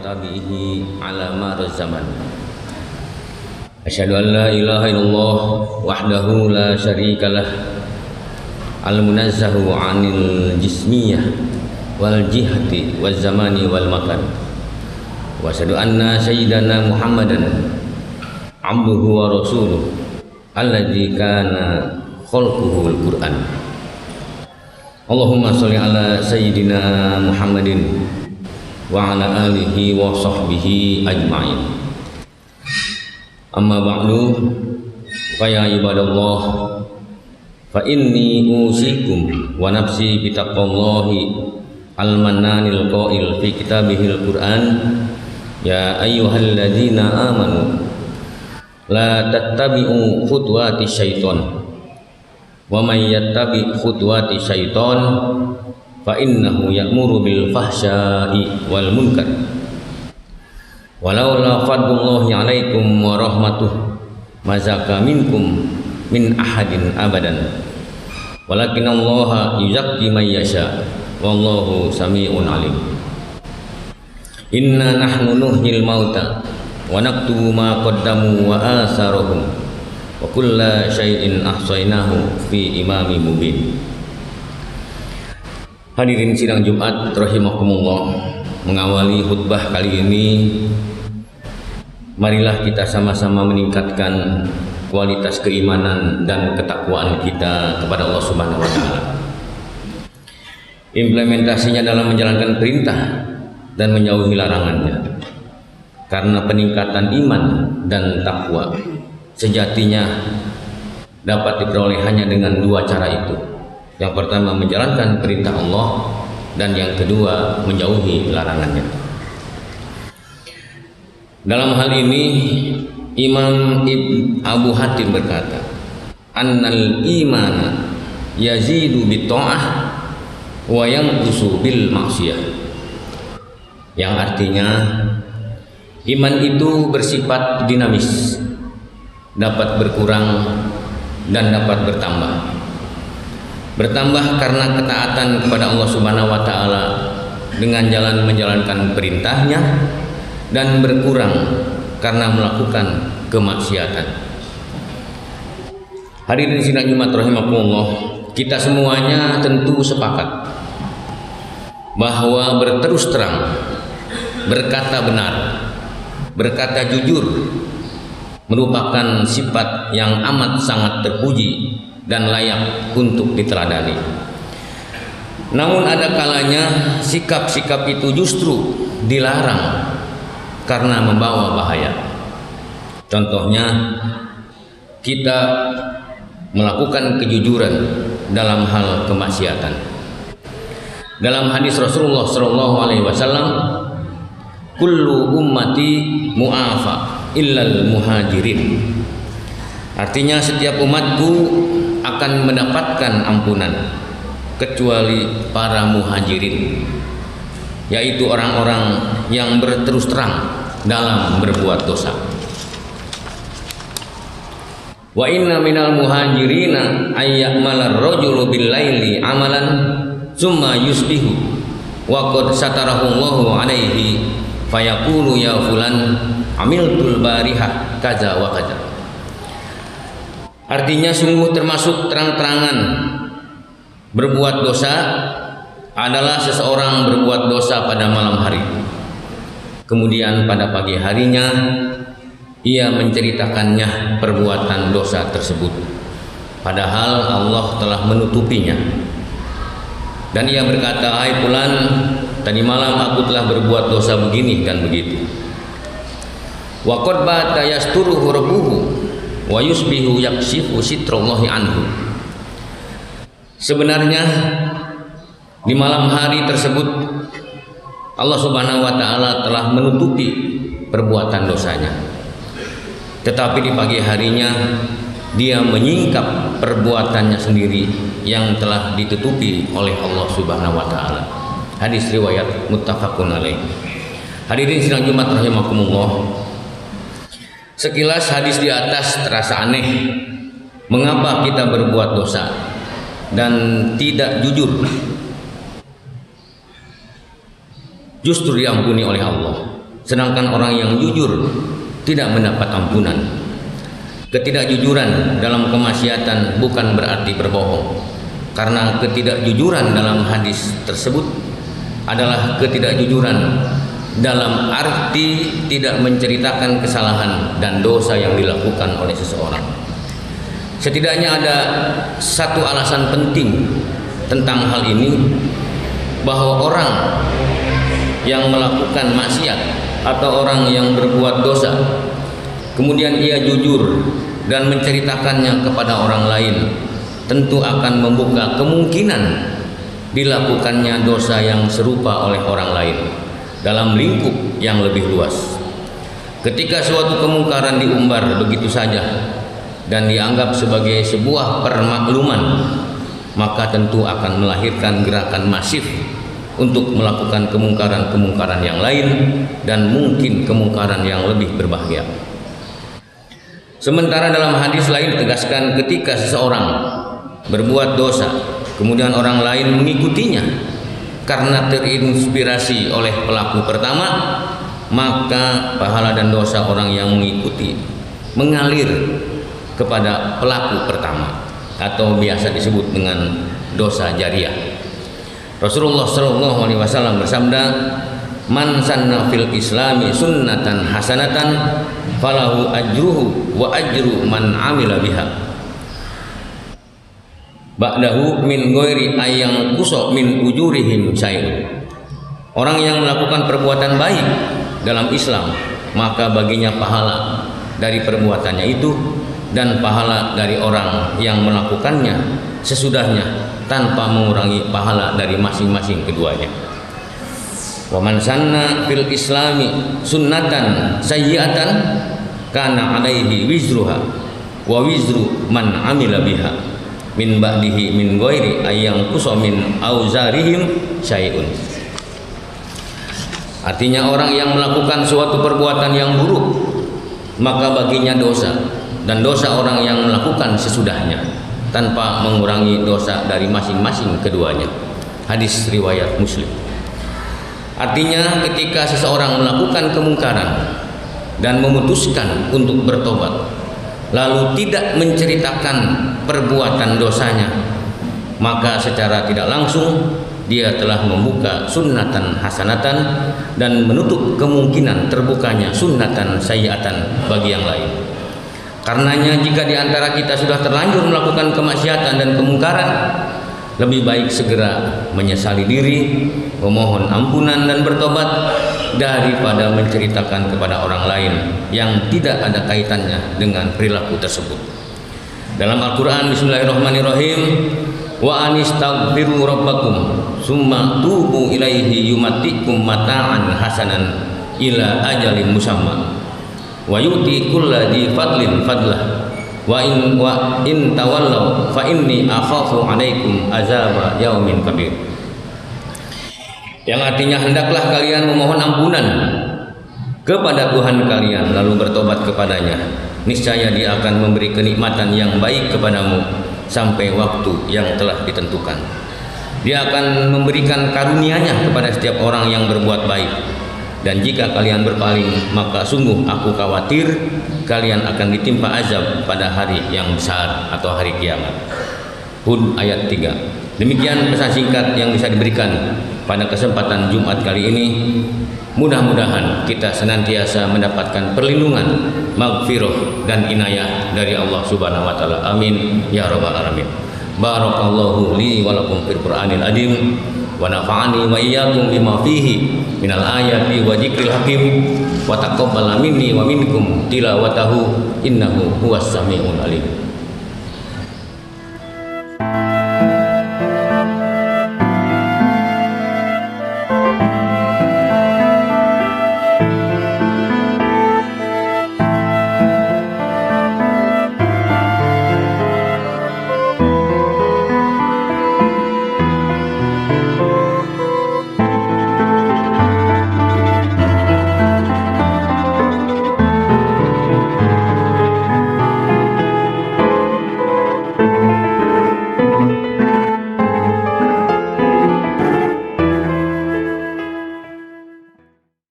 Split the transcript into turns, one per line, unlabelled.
tabi'ihi ala mar zaman. Asyhadu an la ilaha illallah wahdahu la syarikalah al-munazzahu 'anil jismiyah wal jihati waz zamani wal makan. Wa asyhadu anna sayyidana Muhammadan abduhu wa rasuluh alladzi kana khalquhul Qur'an. Allahumma sholli ala sayyidina Muhammadin wa ala alihi wa sahbihi ajma'in. Amma ba'du, fa ya ibadallah, fa inni usikum wa nafsi bi taqwallahi al-mannanil qail fi kitabihil Qur'an, ya ayyuhalladzina amanu la tattabi'u khutuwati syaiton, wa may yattabi khutuwati syaiton fa innahu ya'muru bil fahsya'i wal munkar. Walaula fadlullahi 'alaikum wa rahmatuh ma zaka minkum min ahadin abadan, walakinallaha yuzakki man yasha wallahu sami'un alim. Inna nahnu nuhyil mauta wa naktubu ma qaddamu wa atharuhum wa kulla syai'in ahsaynahu fi imamin mubin. Hadirin sidang Jumat rahimakumullah, mengawali khutbah kali ini, marilah kita sama-sama meningkatkan kualitas keimanan dan ketakwaan kita kepada Allah Subhanahu wa taala. Implementasinya dalam menjalankan perintah dan menjauhi larangannya. Karena peningkatan iman dan takwa sejatinya dapat diperoleh hanya dengan dua cara itu. Yang pertama menjalankan perintah Allah, dan yang kedua menjauhi larangannya. Dalam hal ini Imam Abu Hatim berkata, annal imana yazidu bitta'ah wa yanqusu bil maksiyah, yang artinya iman itu bersifat dinamis, dapat berkurang dan dapat bertambah. Bertambah karena ketaatan kepada Allah Subhanahu wa taala dengan jalan menjalankan perintahnya, dan berkurang karena melakukan kemaksiatan. Hadirin sidang Jumat rahimakumullah, kita semuanya tentu sepakat bahwa berterus terang, berkata benar, berkata jujur merupakan sifat yang amat sangat terpuji dan layak untuk diteladani. Namun ada kalanya sikap-sikap itu justru dilarang karena membawa bahaya. Contohnya, kita melakukan kejujuran dalam hal kemaksiatan. Dalam hadis Rasulullah SAW, kullu ummati mu'afa illal muhajirin. Artinya setiap umatku akan mendapatkan ampunan kecuali para muhajirin, yaitu orang-orang yang berterus terang dalam berbuat dosa. Wa inna minal muhajirina ayyamalar rajulu bil laili amalan summa yusbihu wa qad satarahu Allahu alaihi fayaqulu ya fulan amiltul barihah kaza wa kaza. Artinya sungguh termasuk terang-terangan berbuat dosa adalah seseorang berbuat dosa pada malam hari, kemudian pada pagi harinya ia menceritakannya perbuatan dosa tersebut, padahal Allah telah menutupinya. Dan ia berkata, hai fulan, tadi malam aku telah berbuat dosa begini dan begitu. Wa qad bata yasturuhu rabbuhu wa yusbihu yakshifu sitrallahi anhu. Sebenarnya di malam hari tersebut Allah Subhanahu wa taala telah menutupi perbuatan dosanya, tetapi di pagi harinya dia menyingkap perbuatannya sendiri yang telah ditutupi oleh Allah Subhanahu wa taala. Hadis riwayat muttafaqun alaih. Hadirin sidang Jumat rahimakumullah, sekilas hadis di atas terasa aneh. Mengapa kita berbuat dosa dan tidak jujur justru diampuni oleh Allah? sedangkan orang yang jujur tidak mendapat ampunan. Ketidakjujuran dalam kemaksiatan bukan berarti berbohong, karena ketidakjujuran dalam hadis tersebut adalah ketidakjujuran dalam arti tidak menceritakan kesalahan dan dosa yang dilakukan oleh seseorang. Setidaknya ada satu alasan penting tentang hal ini, bahwa orang yang melakukan maksiat atau orang yang berbuat dosa kemudian ia jujur dan menceritakannya kepada orang lain, tentu akan membuka kemungkinan dilakukannya dosa yang serupa oleh orang lain dalam lingkup yang lebih luas. Ketika suatu kemungkaran diumbar begitu saja dan dianggap sebagai sebuah permakluman, maka tentu akan melahirkan gerakan masif untuk melakukan kemungkaran-kemungkaran yang lain dan mungkin kemungkaran yang lebih berbahaya. Sementara dalam hadis lain ditegaskan, ketika seseorang berbuat dosa kemudian orang lain mengikutinya karena terinspirasi oleh pelaku pertama, maka pahala dan dosa orang yang mengikuti mengalir kepada pelaku pertama, atau biasa disebut dengan dosa jariah. Rasulullah SAW bersabda, "Man sanna fil islami sunnatan hasanatan falahu ajruhu wa ajru man amila biha ba'dahu min ghairi ayyang kusok min ujurihim syai'un." Orang yang melakukan perbuatan baik dalam Islam, maka baginya pahala dari perbuatannya itu dan pahala dari orang yang melakukannya sesudahnya tanpa mengurangi pahala dari masing-masing keduanya. Wa man sanna fil islami sunnatan sayyi'atan kana alaihi wizruha wa wizru man amila biha min ba'dihi min ghairi ayyang qusamin auzarihim syai'un. Artinya, orang yang melakukan suatu perbuatan yang buruk, maka baginya dosa dan dosa orang yang melakukan sesudahnya tanpa mengurangi dosa dari masing-masing keduanya. Hadis riwayat Muslim. Artinya, ketika seseorang melakukan kemungkaran dan memutuskan untuk bertobat, lalu tidak menceritakan perbuatan dosanya, maka secara tidak langsung dia telah membuka sunnatan hasanatan dan menutup kemungkinan terbukanya sunnatan sayyi'atan bagi yang lain. Karenanya, jika di antara kita sudah terlanjur melakukan kemaksiatan dan kemungkaran, lebih baik segera menyesali diri, memohon ampunan dan bertobat, daripada menceritakan kepada orang lain yang tidak ada kaitannya dengan perilaku tersebut. Dalam Al-Quran, Bismillahirrahmanirrahim, wa anistaghfiru rabbakum summa tubu ilaihi yumatikum mata'an hasanan ila ajalin musamma wa yuti kulladzi fadlin fadlah wa in tawallaw fa inni akhafu alaikum azaba yaumin kabir. Yang artinya, hendaklah kalian memohon ampunan kepada Tuhan kalian lalu bertobat kepadanya, niscaya Dia akan memberi kenikmatan yang baik kepadamu sampai waktu yang telah ditentukan. Dia akan memberikan karunia-Nya kepada setiap orang yang berbuat baik. Dan jika kalian berpaling, maka sungguh aku khawatir kalian akan ditimpa azab pada hari yang besar atau hari kiamat. Hud ayat 3. Demikian pesan singkat yang bisa diberikan pada kesempatan Jumat kali ini. Mudah-mudahan kita senantiasa mendapatkan perlindungan, maghfirah dan inayah dari Allah Subhanahu wa taala. Amin ya rabbal alamin. Barakallahu li wa lakum fil Qur'anil azim wa nafa'ani wa iyyakum bima fihi minal ayati wa dzikril hakim wa taqabbal minni wa minkum tilawatahu innahu huwas samiul alim.